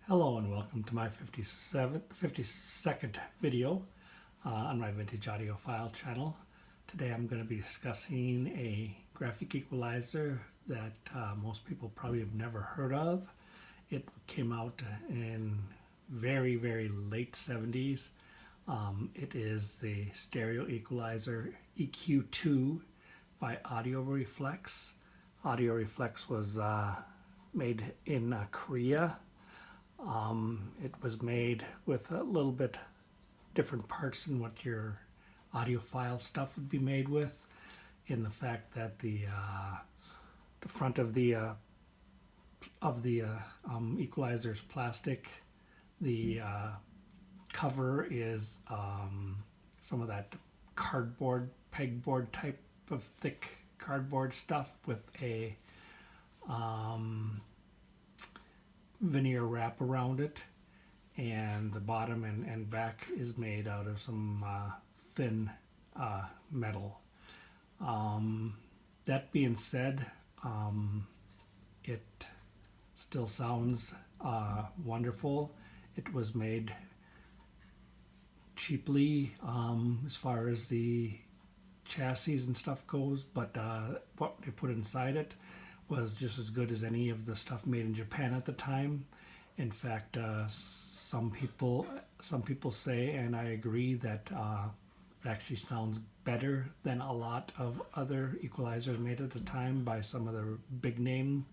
Hello and welcome to my 52nd video on my Vintage Audiophile channel. Today I'm going to be discussing a graphic equalizer that most people probably have never heard of. It came out in very late 70s. It is the stereo equalizer EQ-2 by Reflex. Reflex was made in Korea. It was made with a little bit different parts than what your audiophile stuff would be made with, in the fact that the front of the equalizer is plastic. The cover is some of that cardboard, pegboard type of thick cardboard stuff with a veneer wrap around it, and the bottom and back is made out of some thin metal. That being said, it still sounds wonderful. It was made cheaply as far as the chassis and stuff goes, but what they put inside it was just as good as any of the stuff made in Japan at the time. In fact, some people say, and I agree, that it actually sounds better than a lot of other equalizers made at the time by some of the big name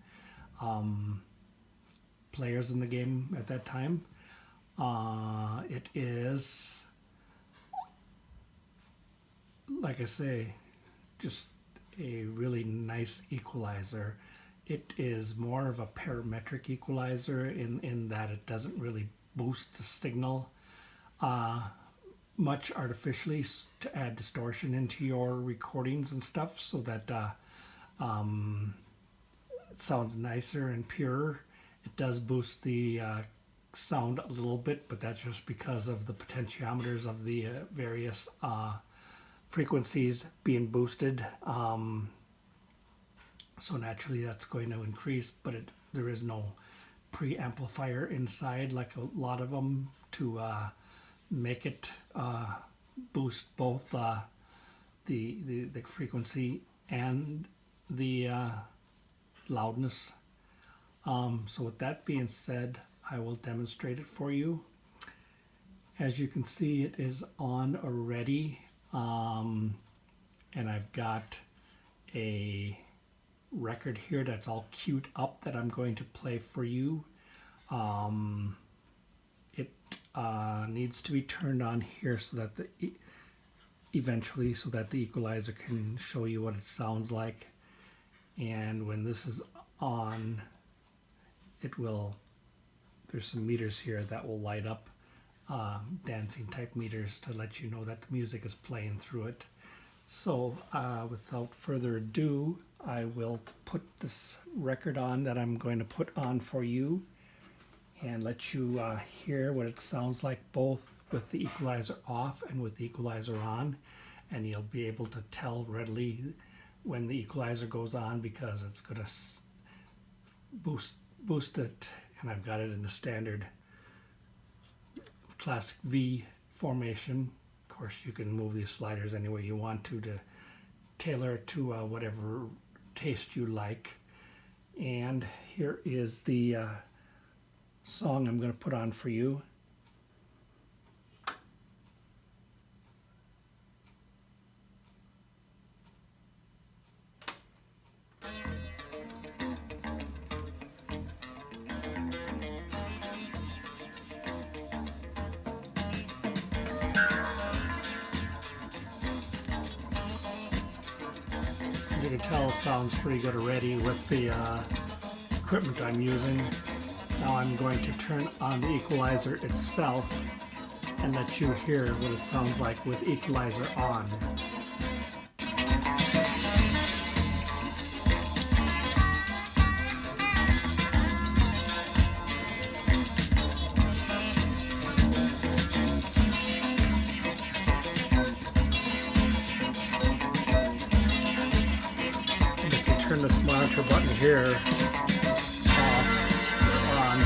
players in the game at that time. It is, like I say, just a really nice equalizer. It is more of a parametric equalizer in that it doesn't really boost the signal much artificially to add distortion into your recordings and stuff, so that it sounds nicer and purer. It does boost the sound a little bit, but that's just because of the potentiometers of the various frequencies being boosted, so naturally that's going to increase, but there is no preamplifier inside like a lot of them to make it boost both the frequency and the loudness. So with that being said, I will demonstrate it for you. As you can see, it is on already. And I've got a record here that's all queued up that I'm going to play for you. It needs to be turned on here so that eventually so that the equalizer can show you what it sounds like. And when this is on, there's some meters here that will light up, dancing type meters to let you know that the music is playing through it. So without further ado, I will put this record on that I'm going to put on for you and let you hear what it sounds like both with the equalizer off and with the equalizer on, and you'll be able to tell readily when the equalizer goes on, because it's going to boost it, and I've got it in the standard classic V formation. Of course, you can move these sliders any way you want to tailor it to whatever taste you like. And here is the song I'm going to put on for you. You can tell it sounds pretty good already with the equipment I'm using. Now I'm going to turn on the equalizer itself and let you hear what it sounds like with equalizer on. Turn this monitor button here off, on,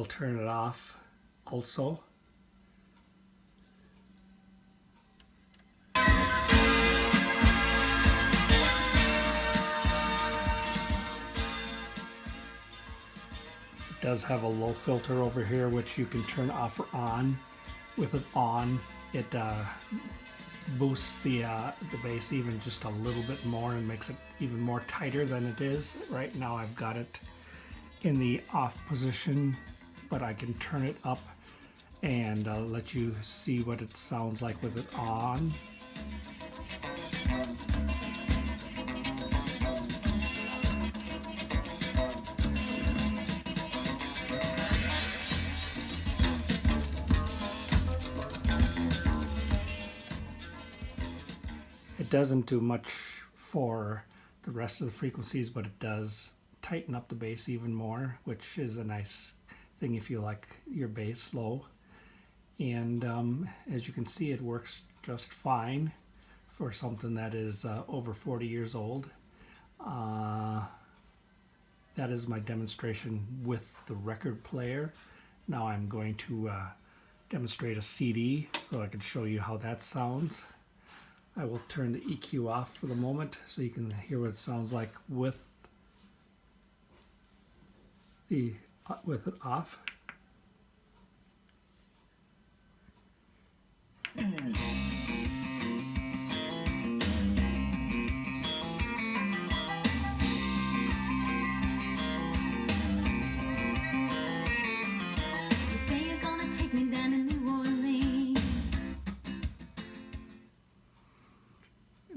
it'll turn it off also. It does have a low filter over here, which you can turn off or on. With it on, it boosts the bass even just a little bit more and makes it even more tighter than it is. Right now I've got it in the off position, but I can turn it up and let you see what it sounds like with it on. It doesn't do much for the rest of the frequencies, but it does tighten up the bass even more, which is a nice thing if you like your bass low. And as you can see, it works just fine for something that is over 40 years old. That is my demonstration with the record player. Now I'm going to demonstrate a CD so I can show you how that sounds. I will turn the EQ off for the moment so you can hear what it sounds like with it off.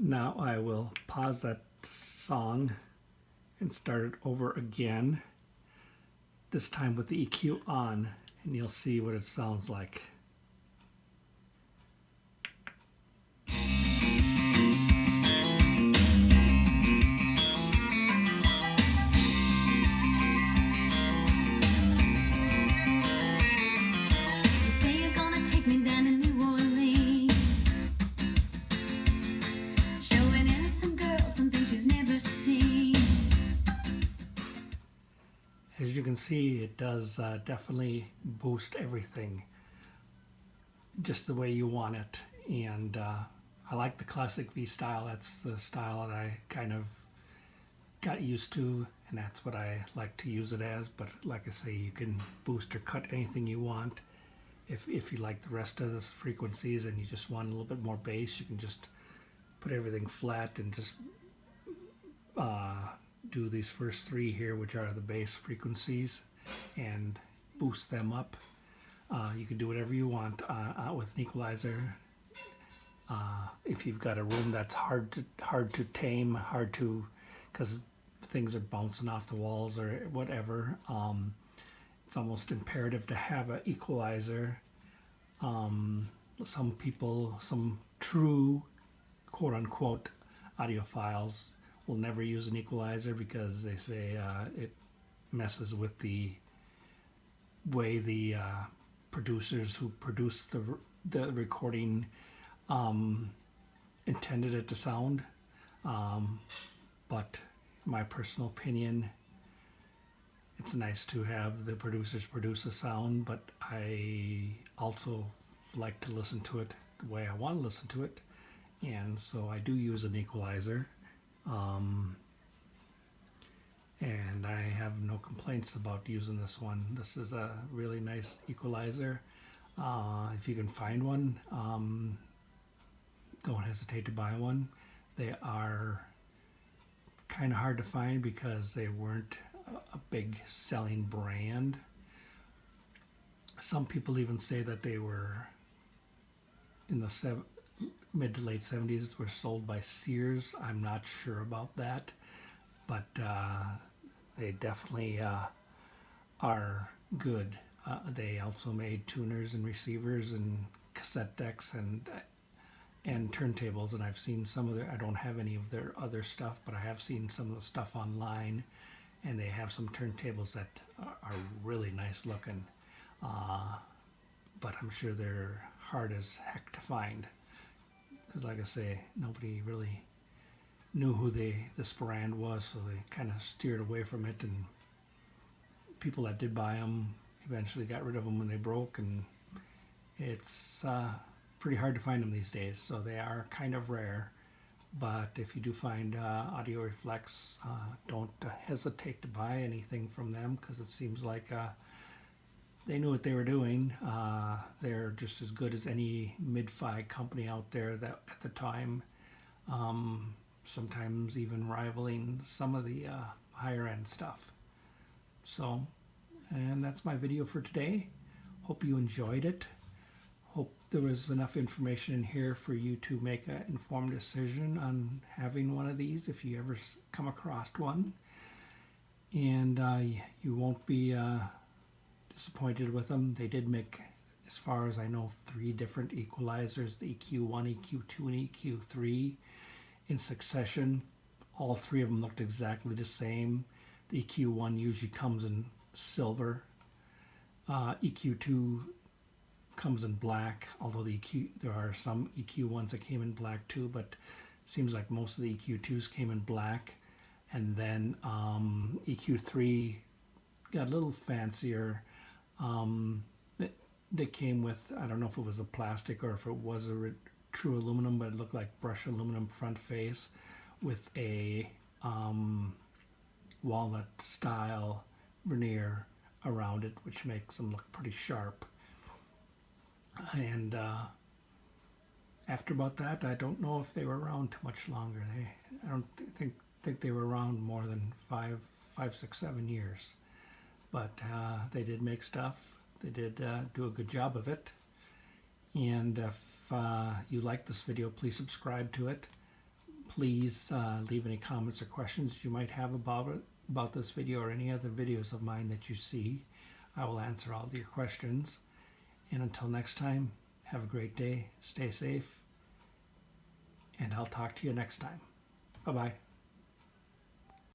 Now I will pause that song and start it over again, this time with the EQ on, and you'll see what it sounds like. As you can see, it does definitely boost everything just the way you want it. And I like the classic V style. That's the style that I kind of got used to, and that's what I like to use it as. But like I say, you can boost or cut anything you want. If you like the rest of the frequencies and you just want a little bit more bass, you can just put everything flat and just do these first three here, which are the bass frequencies, and boost them up. You can do whatever you want with an equalizer. If you've got a room that's hard to tame, because things are bouncing off the walls or whatever, it's almost imperative to have an equalizer. Some people, some true quote-unquote audiophiles will never use an equalizer because they say it messes with the way the producers who produced the recording intended it to sound. But in my personal opinion, it's nice to have the producers produce a sound, but I also like to listen to it the way I want to listen to it, and so I do use an equalizer. And I have no complaints about using this one. This is a really nice equalizer. If you can find one, don't hesitate to buy one. They are kind of hard to find because they weren't a big selling brand. Some people even say that they were in the mid to late 70s, were sold by Sears. I'm not sure about that, but they definitely are good. They also made tuners and receivers and cassette decks and turntables, and I've seen some of their, I don't have any of their other stuff, but I have seen some of the stuff online, and they have some turntables that are really nice looking, but I'm sure they're hard as heck to find. Like I say, nobody really knew who this brand was, so they kind of steered away from it, and people that did buy them eventually got rid of them when they broke, and it's pretty hard to find them these days, so they are kind of rare. But if you do find Audio Reflex, don't hesitate to buy anything from them, because it seems like they knew what they were doing. They're just as good as any mid-fi company out there that at the time, sometimes even rivaling some of the higher end stuff. So, and that's my video for today. Hope you enjoyed it. Hope there was enough information in here for you to make an informed decision on having one of these if you ever come across one. And you won't be disappointed with them. They did make, as far as I know, 3 different equalizers, the EQ-1, EQ-2, and EQ-3 in succession. All 3 of them looked exactly the same. The EQ-1 usually comes in silver. EQ-2 comes in black, although there are some EQ-1s that came in black too, but it seems like most of the EQ-2s came in black. And then EQ-3 got a little fancier. They came with, I don't know if it was a plastic or if it was a true aluminum, but it looked like brushed aluminum front face with a walnut style veneer around it, which makes them look pretty sharp. And after about that, I don't know if they were around too much longer. I don't think they were around more than 5, 6, 7 years. But they did make stuff. They did do a good job of it. And if you like this video, please subscribe to it. Please leave any comments or questions you might have about this video or any other videos of mine that you see. I will answer all of your questions. And until next time, have a great day, stay safe, and I'll talk to you next time. Bye-bye.